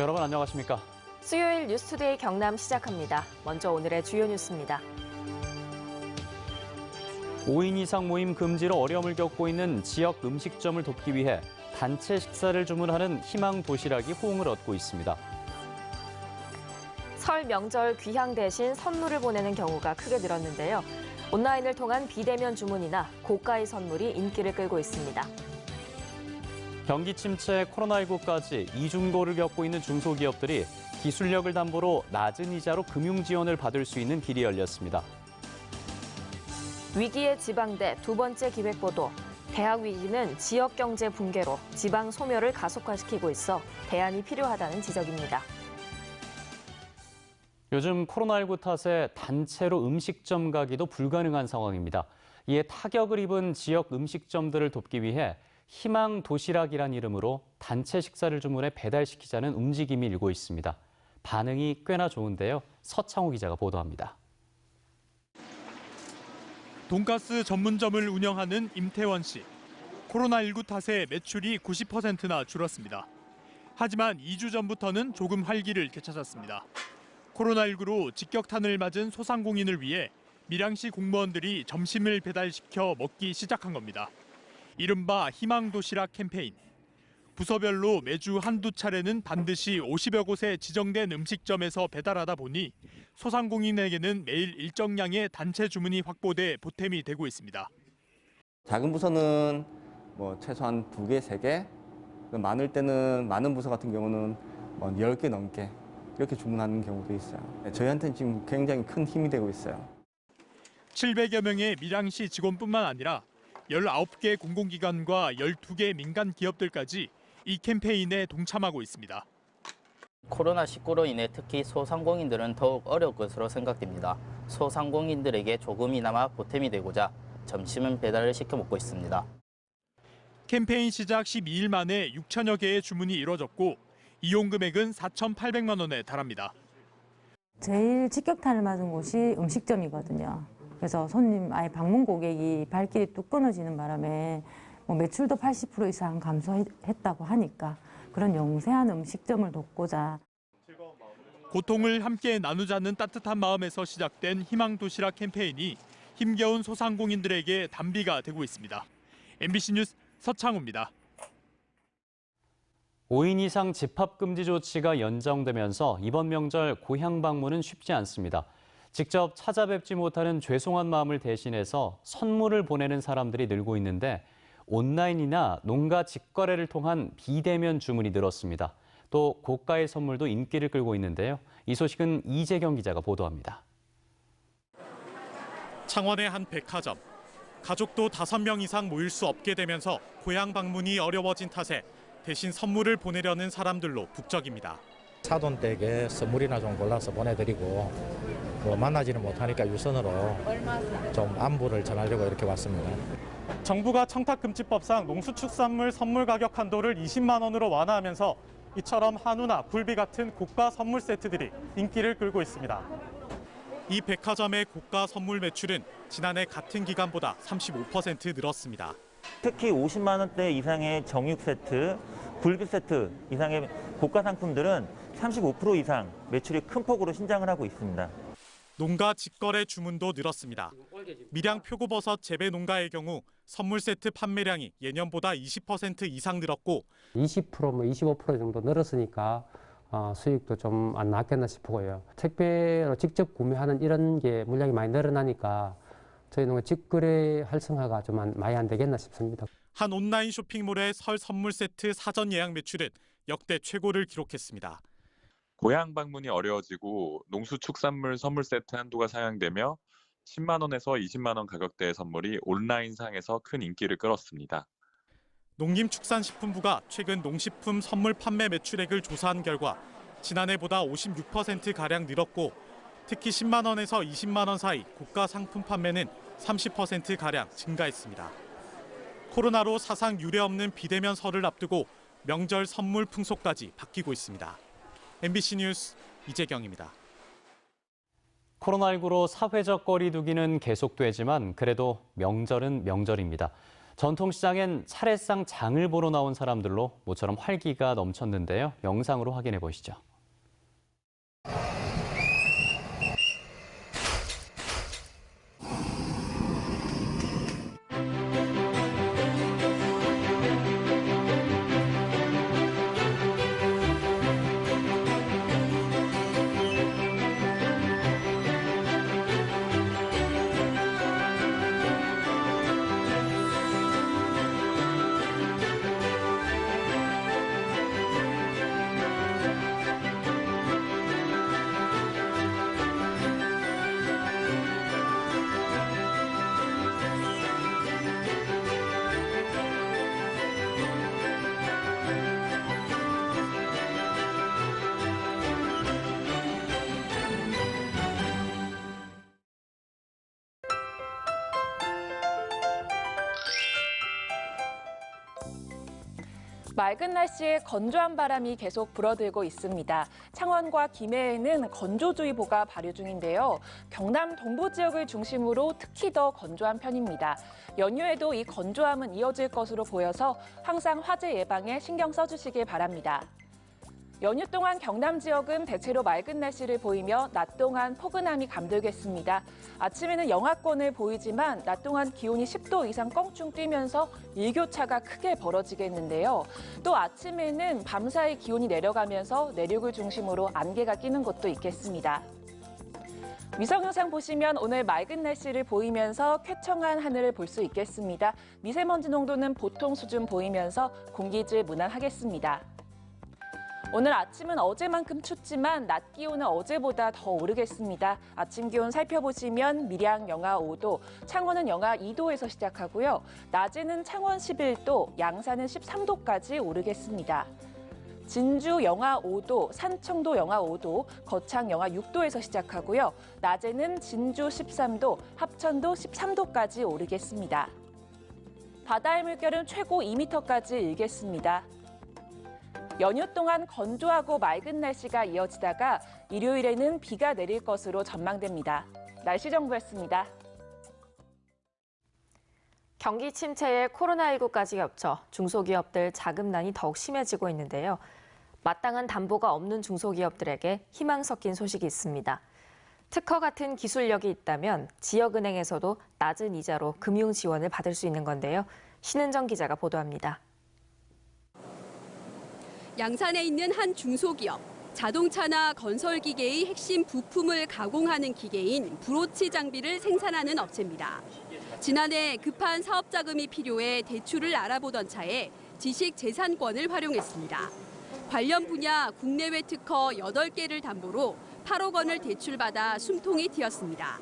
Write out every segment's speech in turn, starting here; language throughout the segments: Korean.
여러분 안녕하십니까? 수요일 뉴스투데이 경남 시작합니다. 먼저 오늘의 주요 뉴스입니다. 5인 이상 모임 금지로 어려움을 겪고 있는 지역 음식점을 돕기 위해 단체 식사를 주문하는 희망 도시락이 호응을 얻고 있습니다. 설 명절 귀향 대신 선물을 보내는 경우가 크게 늘었는데요. 온라인을 통한 비대면 주문이나 고가의 선물이 인기를 끌고 있습니다. 경기 침체, 코로나19까지 이중고를 겪고 있는 중소기업들이 기술력을 담보로 낮은 이자로 금융 지원을 받을 수 있는 길이 열렸습니다. 위기의 지방대 두 번째 기획보도. 대학 위기는 지역 경제 붕괴로 지방 소멸을 가속화시키고 있어 대안이 필요하다는 지적입니다. 요즘 코로나19 탓에 단체로 음식점 가기도 불가능한 상황입니다. 이에 타격을 입은 지역 음식점들을 돕기 위해 희망 도시락이란 이름으로 단체 식사를 주문해 배달시키자는 움직임이 일고 있습니다. 반응이 꽤나 좋은데요. 서창호 기자가 보도합니다. 돈가스 전문점을 운영하는 임태원 씨. 코로나19 탓에 매출이 90%나 줄었습니다. 하지만 2주 전부터는 조금 활기를 되찾았습니다. 코로나19로 직격탄을 맞은 소상공인을 위해 밀양시 공무원들이 점심을 배달시켜 먹기 시작한 겁니다. 이른바 희망도시락 캠페인. 부서별로 매주 한두 차례는 반드시 50여 곳에 지정된 음식점에서 배달하다 보니 소상공인에게는 매일 일정량의 단체 주문이 확보돼 보탬이 되고 있습니다. 작은 부서는 최소한 2개, 3개, 많을 때는 많은 부서 같은 경우는 10개 넘게 이렇게 주문하는 경우도 있어요. 저희한테는 지금 굉장히 큰 힘이 되고 있어요. 700여 명의 밀양시 직원뿐만 아니라 19개 공공기관과 12개 민간 기업들까지 이 캠페인에 동참하고 있습니다. 코로나19로 인해 특히 소상공인들은 더욱 어려울 것으로 생각됩니다. 소상공인들에게 조금이나마 보탬이 되고자 점심은 배달을 시켜 먹고 있습니다. 캠페인 시작 12일 만에 6천여 개의 주문이 이뤄졌고 이용 금액은 4,800만 원에 달합니다. 제일 직격탄을 맞은 곳이 음식점이거든요. 그래서 손님 방문 고객이 발길이 뚝 끊어지는 바람에 매출도 80% 이상 감소했다고 하니까 그런 영세한 음식점을 돕고자. 고통을 함께 나누자는 따뜻한 마음에서 시작된 희망도시락 캠페인이 힘겨운 소상공인들에게 단비가 되고 있습니다. MBC 뉴스 서창호입니다. 5인 이상 집합금지 조치가 연장되면서 이번 명절 고향 방문은 쉽지 않습니다. 직접 찾아뵙지 못하는 죄송한 마음을 대신해서 선물을 보내는 사람들이 늘고 있는데 온라인이나 농가 직거래를 통한 비대면 주문이 늘었습니다. 또 고가의 선물도 인기를 끌고 있는데요. 이 소식은 이재경 기자가 보도합니다. 창원의 한 백화점. 가족도 5명 이상 모일 수 없게 되면서 고향 방문이 어려워진 탓에 대신 선물을 보내려는 사람들로 북적입니다. 사돈댁에 선물이나 좀 골라서 보내드리고 만나지는 못하니까 유선으로 좀 안부를 전하려고 이렇게 왔습니다. 정부가 청탁금지법상 농수축산물 선물 가격 한도를 20만 원으로 완화하면서 이처럼 한우나 굴비 같은 고가 선물 세트들이 인기를 끌고 있습니다. 이 백화점의 고가 선물 매출은 지난해 같은 기간보다 35% 늘었습니다. 특히 50만 원대 이상의 정육 세트, 굴비 세트 이상의 고가 상품들은 35% 이상 매출이 큰 폭으로 신장을 하고 있습니다. 농가 직거래 주문도 늘었습니다. 밀양 표고버섯 재배 농가의 경우 선물 세트 판매량이 예년보다 20% 이상 늘었고 20%, 25% 정도 늘었으니까 수익도 좀 안 나왔겠나 싶고요. 택배로 직접 구매하는 이런 게 물량이 많이 늘어나니까 저희 농가 직거래 활성화가 좀 많이 안 되겠나 싶습니다. 한 온라인 쇼핑몰의 설 선물 세트 사전 예약 매출은 역대 최고를 기록했습니다. 고향 방문이 어려워지고 농수축산물 선물 세트 한도가 상향되며 10만 원에서 20만 원 가격대의 선물이 온라인상에서 큰 인기를 끌었습니다. 농림축산식품부가 최근 농식품 선물 판매 매출액을 조사한 결과 지난해보다 56%가량 늘었고 특히 10만 원에서 20만 원 사이 고가 상품 판매는 30%가량 증가했습니다. 코로나로 사상 유례없는 비대면 설을 앞두고 명절 선물 풍속까지 바뀌고 있습니다. MBC 뉴스 이재경입니다. 코로나19로 사회적 거리 두기는 계속되지만 그래도 명절은 명절입니다. 전통시장엔 차례상 장을 보러 나온 사람들로 모처럼 활기가 넘쳤는데요. 영상으로 확인해 보시죠. 맑은 날씨에 건조한 바람이 계속 불어들고 있습니다. 창원과 김해에는 건조주의보가 발효 중인데요. 경남 동부 지역을 중심으로 특히 더 건조한 편입니다. 연휴에도 이 건조함은 이어질 것으로 보여서 항상 화재 예방에 신경 써주시길 바랍니다. 연휴 동안 경남 지역은 대체로 맑은 날씨를 보이며 낮 동안 포근함이 감돌겠습니다. 아침에는 영하권을 보이지만 낮 동안 기온이 10도 이상 껑충 뛰면서 일교차가 크게 벌어지겠는데요. 또 아침에는 밤사이 기온이 내려가면서 내륙을 중심으로 안개가 끼는 곳도 있겠습니다. 위성 영상 보시면 오늘 맑은 날씨를 보이면서 쾌청한 하늘을 볼 수 있겠습니다. 미세먼지 농도는 보통 수준 보이면서 공기질 무난하겠습니다. 오늘 아침은 어제만큼 춥지만 낮 기온은 어제보다 더 오르겠습니다. 아침 기온 살펴보시면 밀양 영하 5도, 창원은 영하 2도에서 시작하고요. 낮에는 창원 11도, 양산은 13도까지 오르겠습니다. 진주 영하 5도, 산청도 영하 5도, 거창 영하 6도에서 시작하고요. 낮에는 진주 13도, 합천도 13도까지 오르겠습니다. 바다의 물결은 최고 2m까지 일겠습니다. 연휴 동안 건조하고 맑은 날씨가 이어지다가 일요일에는 비가 내릴 것으로 전망됩니다. 날씨 정보였습니다. 경기 침체에 코로나19까지 겹쳐 중소기업들 자금난이 더욱 심해지고 있는데요. 마땅한 담보가 없는 중소기업들에게 희망 섞인 소식이 있습니다. 특허 같은 기술력이 있다면 지역은행에서도 낮은 이자로 금융 지원을 받을 수 있는 건데요. 신은정 기자가 보도합니다. 양산에 있는 한 중소기업, 자동차나 건설기계의 핵심 부품을 가공하는 기계인 브로치 장비를 생산하는 업체입니다. 지난해 급한 사업 자금이 필요해 대출을 알아보던 차에 지식재산권을 활용했습니다. 관련 분야 국내외 특허 8개를 담보로 8억 원을 대출받아 숨통이 트였습니다.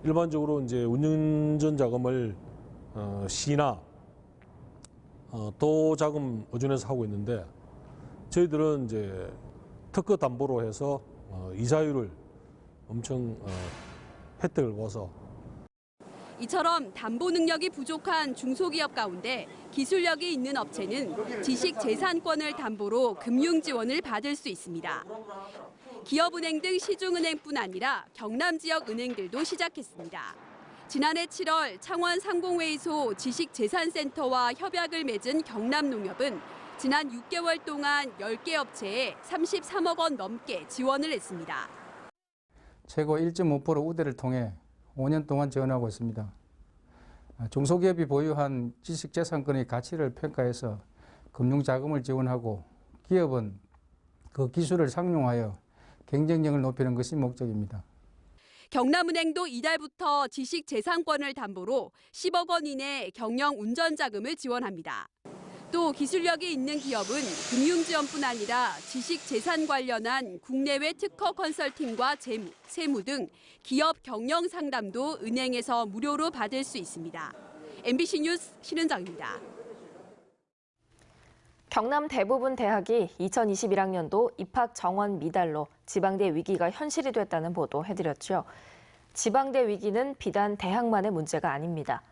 일반적으로 이제 운전 자금을 시나 도 자금 의존해서 하고 있는데 저희들은 이제 특허 담보로 해서 이자율을 엄청 혜택을 봐서 이처럼 담보 능력이 부족한 중소기업 가운데 기술력이 있는 업체는 지식재산권을 담보로 금융 지원을 받을 수 있습니다. 기업은행 등 시중은행뿐 아니라 경남 지역 은행들도 시작했습니다. 지난해 7월 창원 상공회의소 지식재산센터와 협약을 맺은 경남농협은 지난 6개월 동안 10개 업체에 33억 원 넘게 지원을 했습니다. 최고 1.5% 우대를 통해 5년 동안 지원하고 있습니다. 중소기업이 보유한 지식재산권의 가치를 평가해서 금융자금을 지원하고 기업은 그 기술을 상용하여 경쟁력을 높이는 것이 목적입니다. 경남은행도 이달부터 지식재산권을 담보로 10억 원 이내 경영 운전자금을 지원합니다. 또 기술력이 있는 기업은 금융지원뿐 아니라 지식재산 관련한 국내외 특허 컨설팅과 세무 등 기업 경영 상담도 은행에서 무료로 받을 수 있습니다. MBC 뉴스 신은정입니다. 경남 대부분 대학이 2021학년도 입학 정원 미달로 지방대 위기가 현실이 됐다는 보도 해드렸죠. 지방대 위기는 비단 대학만의 문제가 아닙니다.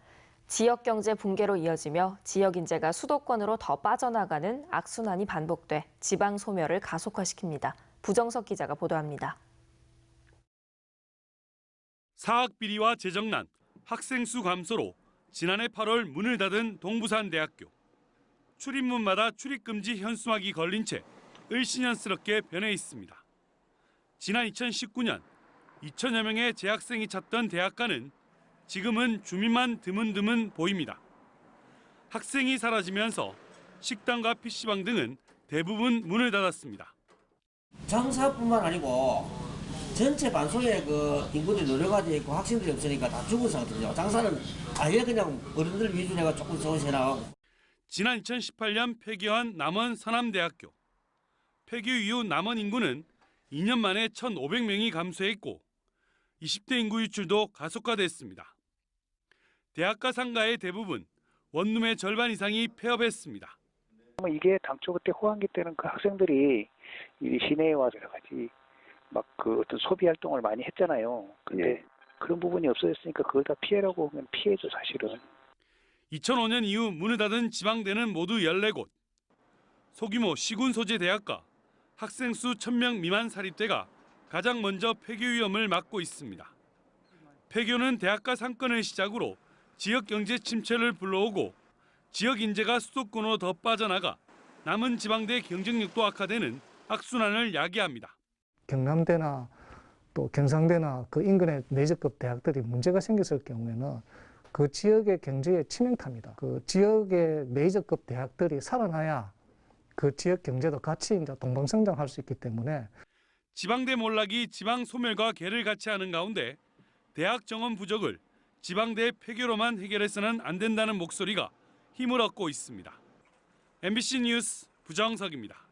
지역 경제 붕괴로 이어지며 지역 인재가 수도권으로 더 빠져나가는 악순환이 반복돼 지방 소멸을 가속화시킵니다. 부정석 기자가 보도합니다. 사학 비리와 재정난, 학생 수 감소로 지난해 8월 문을 닫은 동부산대학교. 출입문마다 출입금지 현수막이 걸린 채 을씨년스럽게 변해 있습니다. 지난 2019년 2천여 명의 재학생이 찾던 대학가는 지금은 주민만 드문드문 보입니다. 학생이 사라지면서 식당과 PC방 등은 대부분 문을 닫았습니다. 장사뿐만 아니고 전체 반송에 그 인구들이 늘어가져 있고 학생들이 없으니까 다 죽은 상태죠. 장사는 아예 그냥 어른들 위주로 해가 조금씩 해나가고. 지난 2018년 폐교한 남원 서남대학교. 폐교 이후 남원 인구는 2년 만에 1,500명이 감소했고 20대 인구 유출도 가속화됐습니다. 대학가 상가의 대부분 원룸의 절반 이상이 폐업했습니다. 이게 당초 그때 호황기 때는 그 학생들이 이 시내에 와서 여러 가지 막 그 어떤 소비 활동을 많이 했잖아요. 근데 그런 부분이 없어졌으니까 그걸 다 피해라고 하면 피해죠, 사실은. 2005년 이후 문을 닫은 지방대는 모두 14곳. 소규모 시군 소재 대학가, 학생 수 1,000명 미만 사립대가 가장 먼저 폐교 위험을 맞고 있습니다. 폐교는 대학가 상권을 시작으로 지역 경제 침체를 불러오고 지역 인재가 수도권으로 더 빠져나가 남은 지방대 경쟁력도 악화되는 악순환을 야기합니다. 경남대나 또 경상대나 그 인근의 내적급 대학들이 문제가 생겼을 경우에는 그 지역의 경제에 치명타입니다. 그 지역의 메이저급 대학들이 살아나야 그 지역 경제도 같이 이제 동방성장할 수 있기 때문에 지방대 몰락이 지방 소멸과 괴를 같이 하는 가운데 대학 정원 부족을 지방대 폐교로만 해결해서는 안 된다는 목소리가 힘을 얻고 있습니다. MBC 뉴스 부정석입니다.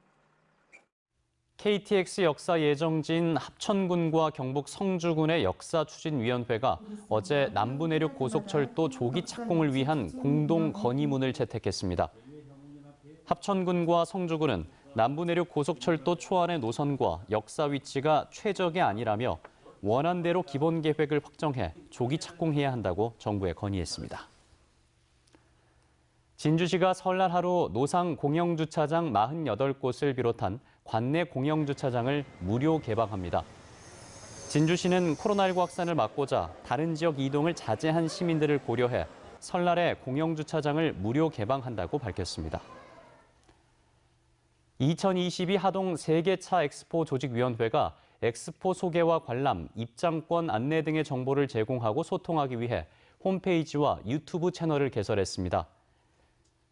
KTX 역사 예정지인 합천군과 경북 성주군의 역사추진위원회가 어제 남부내륙 고속철도 조기 착공을 위한 공동 건의문을 채택했습니다. 합천군과 성주군은 남부내륙 고속철도 초안의 노선과 역사 위치가 최적이 아니라며 원안대로 기본 계획을 확정해 조기 착공해야 한다고 정부에 건의했습니다. 진주시가 설날 하루 노상 공영주차장 48곳을 비롯한 관내 공영주차장을 무료 개방합니다. 진주시는 코로나19 확산을 막고자 다른 지역 이동을 자제한 시민들을 고려해 설날에 공영주차장을 무료 개방한다고 밝혔습니다. 2022 하동 세계차 엑스포 조직위원회가 엑스포 소개와 관람, 입장권 안내 등의 정보를 제공하고 소통하기 위해 홈페이지와 유튜브 채널을 개설했습니다.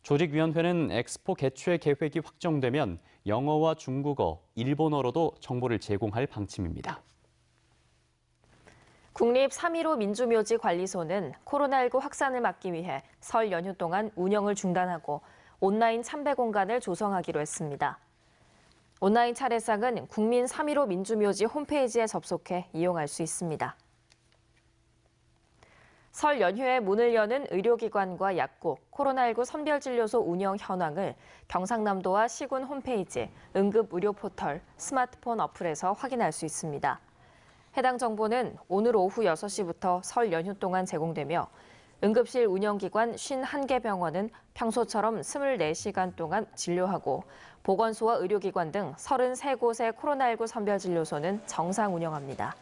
조직위원회는 엑스포 개최 계획이 확정되면 영어와 중국어, 일본어로도 정보를 제공할 방침입니다. 국립 3.15 민주묘지 관리소는 코로나19 확산을 막기 위해 설 연휴 동안 운영을 중단하고 온라인 참배 공간을 조성하기로 했습니다. 온라인 차례상은 국민 3.15 민주묘지 홈페이지에 접속해 이용할 수 있습니다. 설 연휴에 문을 여는 의료기관과 약국, 코로나19 선별진료소 운영 현황을 경상남도와 시군 홈페이지, 응급의료포털, 스마트폰 어플에서 확인할 수 있습니다. 해당 정보는 오늘 오후 6시부터 설 연휴 동안 제공되며 응급실 운영기관 51개 병원은 평소처럼 24시간 동안 진료하고 보건소와 의료기관 등 33곳의 코로나19 선별진료소는 정상 운영합니다.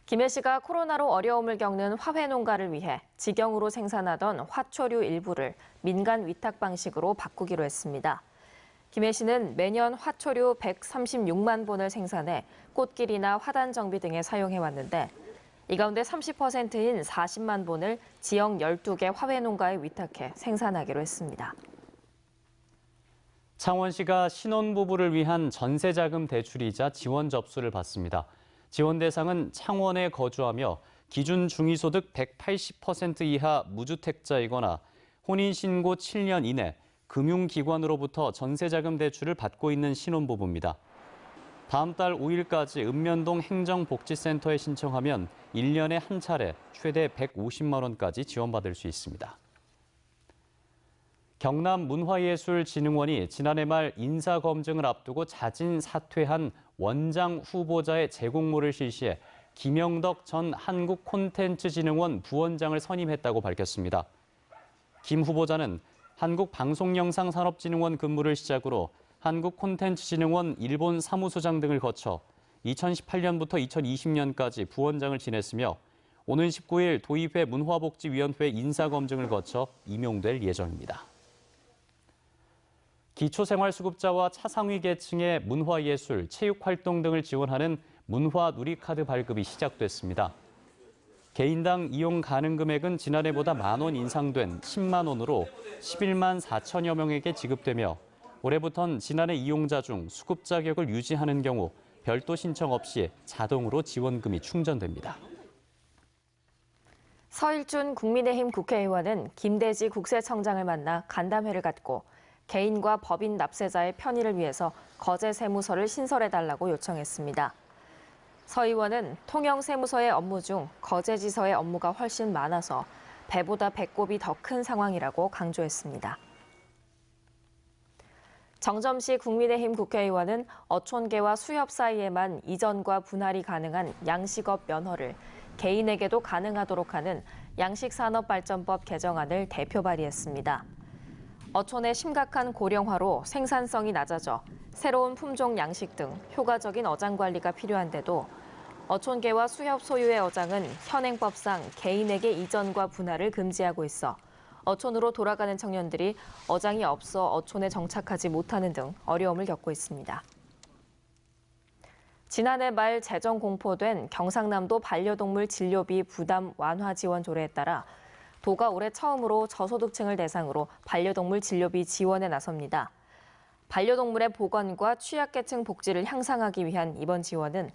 김해 씨가 코로나로 어려움을 겪는 화훼 농가를 위해 직영으로 생산하던 화초류 일부를 민간 위탁 방식으로 바꾸기로 했습니다. 김해 씨는 매년 화초류 136만 본을 생산해 꽃길이나 화단 정비 등에 사용해왔는데 이 가운데 30%인 40만 본을 지역 12개 화훼 농가에 위탁해 생산하기로 했습니다. 창원시가 신혼부부를 위한 전세자금 대출이자 지원 접수를 받습니다. 지원 대상은 창원에 거주하며 기준 중위소득 180% 이하 무주택자이거나 혼인신고 7년 이내 금융기관으로부터 전세자금 대출을 받고 있는 신혼부부입니다. 다음 달 5일까지 읍면동 행정복지센터에 신청하면 1년에 한 차례 최대 150만 원까지 지원받을 수 있습니다. 경남문화예술진흥원이 지난해 말 인사검증을 앞두고 자진 사퇴한 원장 후보자의 재공모를 실시해 김영덕 전 한국콘텐츠진흥원 부원장을 선임했다고 밝혔습니다. 김 후보자는 한국방송영상산업진흥원 근무를 시작으로 한국콘텐츠진흥원 일본 사무소장 등을 거쳐 2018년부터 2020년까지 부원장을 지냈으며 오는 19일 도의회 문화복지위원회 인사검증을 거쳐 임용될 예정입니다. 기초생활수급자와 차상위 계층의 문화예술, 체육활동 등을 지원하는 문화누리카드 발급이 시작됐습니다. 개인당 이용 가능 금액은 지난해보다 만 원 인상된 10만 원으로 11만 4천여 명에게 지급되며 올해부터는 지난해 이용자 중 수급 자격을 유지하는 경우 별도 신청 없이 자동으로 지원금이 충전됩니다. 서일준 국민의힘 국회의원은 김대지 국세청장을 만나 간담회를 갖고 개인과 법인 납세자의 편의를 위해서 거제 세무서를 신설해달라고 요청했습니다. 서 의원은 통영 세무서의 업무 중 거제지서의 업무가 훨씬 많아서 배보다 배꼽이 더 큰 상황이라고 강조했습니다. 정점식 국민의힘 국회의원은 어촌계와 수협 사이에만 이전과 분할이 가능한 양식업 면허를 개인에게도 가능하도록 하는 양식산업발전법 개정안을 대표 발의했습니다. 어촌의 심각한 고령화로 생산성이 낮아져 새로운 품종 양식 등 효과적인 어장 관리가 필요한데도 어촌계와 수협 소유의 어장은 현행법상 개인에게 이전과 분할을 금지하고 있어 어촌으로 돌아가는 청년들이 어장이 없어 어촌에 정착하지 못하는 등 어려움을 겪고 있습니다. 지난해 말 재정 공포된 경상남도 반려동물 진료비 부담 완화 지원 조례에 따라 도가 올해 처음으로 저소득층을 대상으로 반려동물 진료비 지원에 나섭니다. 반려동물의 보건과 취약계층 복지를 향상하기 위한 이번 지원은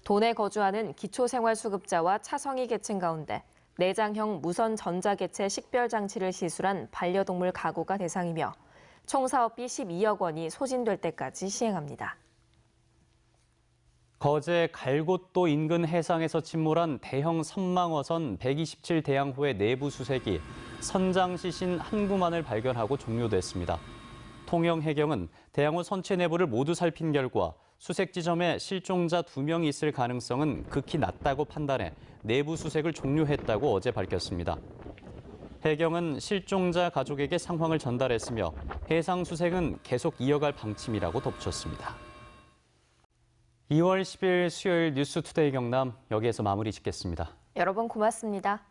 도내 거주하는 기초생활수급자와 차성위 계층 가운데 내장형 무선 전자개체 식별장치를 시술한 반려동물 가구가 대상이며 총 사업비 12억 원이 소진될 때까지 시행합니다. 거제 갈곶도 인근 해상에서 침몰한 대형 선망어선 127대양호의 내부 수색이 선장 시신 한 구만을 발견하고 종료됐습니다. 통영해경은 대양호 선체 내부를 모두 살핀 결과 수색 지점에 실종자 2명이 있을 가능성은 극히 낮다고 판단해 내부 수색을 종료했다고 어제 밝혔습니다. 해경은 실종자 가족에게 상황을 전달했으며 해상 수색은 계속 이어갈 방침이라고 덧붙였습니다. 2월 10일 수요일 뉴스투데이 경남 여기에서 마무리 짓겠습니다. 여러분 고맙습니다.